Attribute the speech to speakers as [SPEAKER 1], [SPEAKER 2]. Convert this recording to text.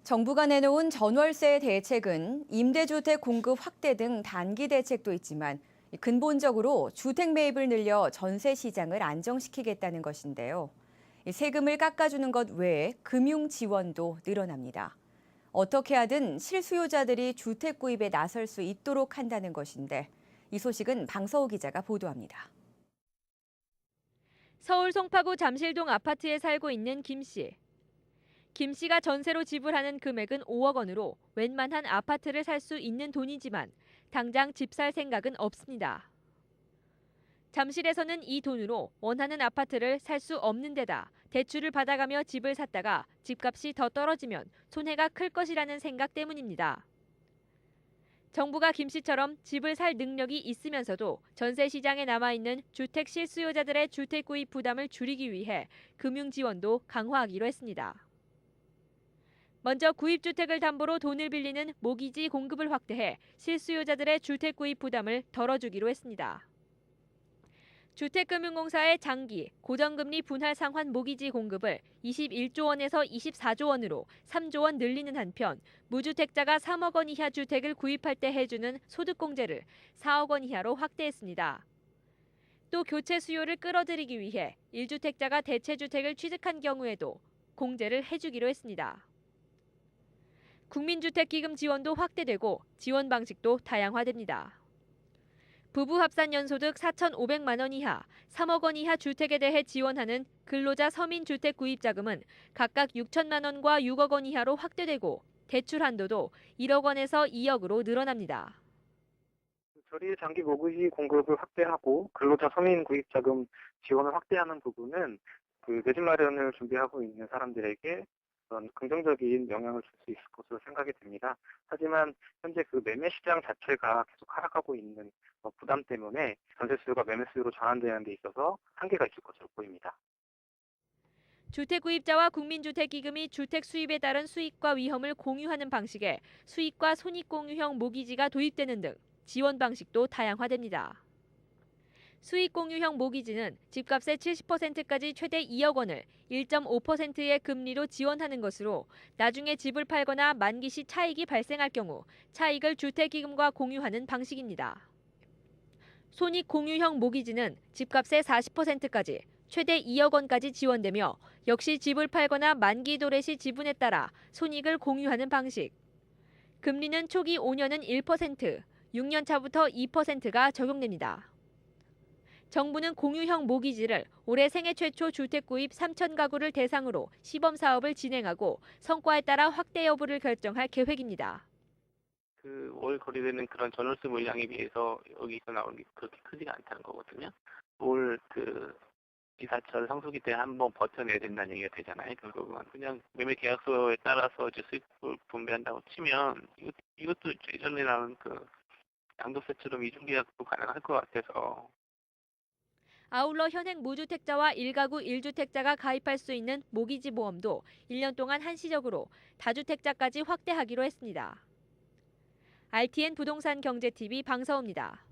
[SPEAKER 1] 정부가 내놓은 전월세 대책은 임대주택 공급 확대 등 단기 대책도 있지만 근본적으로 주택 매입을 늘려 전세 시장을 안정시키겠다는 것인데요. 세금을 깎아주는 것 외에 금융 지원도 늘어납니다. 어떻게 하든 실수요자들이 주택 구입에 나설 수 있도록 한다는 것인데 이 소식은 방서우 기자가 보도합니다.
[SPEAKER 2] 서울 송파구 잠실동 아파트에 살고 있는 김 씨. 김 씨가 전세로 지불하는 금액은 5억 원으로 웬만한 아파트를 살 수 있는 돈이지만 당장 집 살 생각은 없습니다. 잠실에서는 이 돈으로 원하는 아파트를 살 수 없는 데다 대출을 받아가며 집을 샀다가 집값이 더 떨어지면 손해가 클 것이라는 생각 때문입니다. 정부가 김 씨처럼 집을 살 능력이 있으면서도 전세 시장에 남아있는 주택 실수요자들의 주택 구입 부담을 줄이기 위해 금융 지원도 강화하기로 했습니다. 먼저 구입주택을 담보로 돈을 빌리는 모기지 공급을 확대해 실수요자들의 주택 구입 부담을 덜어주기로 했습니다. 주택금융공사의 장기, 고정금리 분할 상환 모기지 공급을 21조 원에서 24조 원으로 3조 원 늘리는 한편 무주택자가 3억 원 이하 주택을 구입할 때 해주는 소득공제를 4억 원 이하로 확대했습니다. 또 교체 수요를 끌어들이기 위해 1주택자가 대체주택을 취득한 경우에도 공제를 해주기로 했습니다. 국민주택기금 지원도 확대되고 지원 방식도 다양화됩니다. 부부 합산 연소득 4,500만 원 이하, 3억 원 이하 주택에 대해 지원하는 근로자 서민 주택 구입 자금은 각각 6천만 원과 6억 원 이하로 확대되고 대출 한도도 1억 원에서 2억으로 늘어납니다.
[SPEAKER 3] 저리 장기 모기지 공급을 확대하고 근로자 서민 구입 자금 지원을 확대하는 부분은 내 집 마련을 준비하고 있는 사람들에게 그런 긍정적인 영향을 줄 수 있을 것으로 생각이 됩니다. 하지만 현재 매매 시장 자체가 계속 하락하고 있는 부담 때문에 전세 수요가 매매 수요로 전환되는 데 있어서 한계가 있을 것으로 보입니다.
[SPEAKER 2] 주택 구입자와 국민주택기금이 주택 수입에 따른 수익과 위험을 공유하는 방식의 수익과 손익 공유형 모기지가 도입되는 등 지원 방식도 다양화됩니다. 수익 공유형 모기지는 집값의 70%까지 최대 2억 원을 1.5%의 금리로 지원하는 것으로 나중에 집을 팔거나 만기 시 차익이 발생할 경우 차익을 주택기금과 공유하는 방식입니다. 손익 공유형 모기지는 집값의 40%까지 최대 2억 원까지 지원되며 역시 집을 팔거나 만기 도래 시 지분에 따라 손익을 공유하는 방식. 금리는 초기 5년은 1%, 6년 차부터 2%가 적용됩니다. 정부는 공유형 모기지를 올해 생애 최초 주택 구입 3천 가구를 대상으로 시범 사업을 진행하고 성과에 따라 확대 여부를 결정할 계획입니다.
[SPEAKER 4] 월 거래되는 그런 전월세 물량에 비해서 여기서 나오는 게 그렇게 크지가 않다는 거거든요. 올 이사철 상수기 때 한번 버텨내야 된다는 얘기가 되잖아요. 결국은 그냥 매매 계약서에 따라서 이제 수익을 분배한다고 치면 이것도 예전에 나온 양도세처럼 이중 계약도 가능할 것 같아서.
[SPEAKER 2] 아울러 현행 무주택자와 1가구 1주택자가 가입할 수 있는 모기지 보험도 1년 동안 한시적으로 다주택자까지 확대하기로 했습니다. RTN 부동산 경제TV 방서우입니다.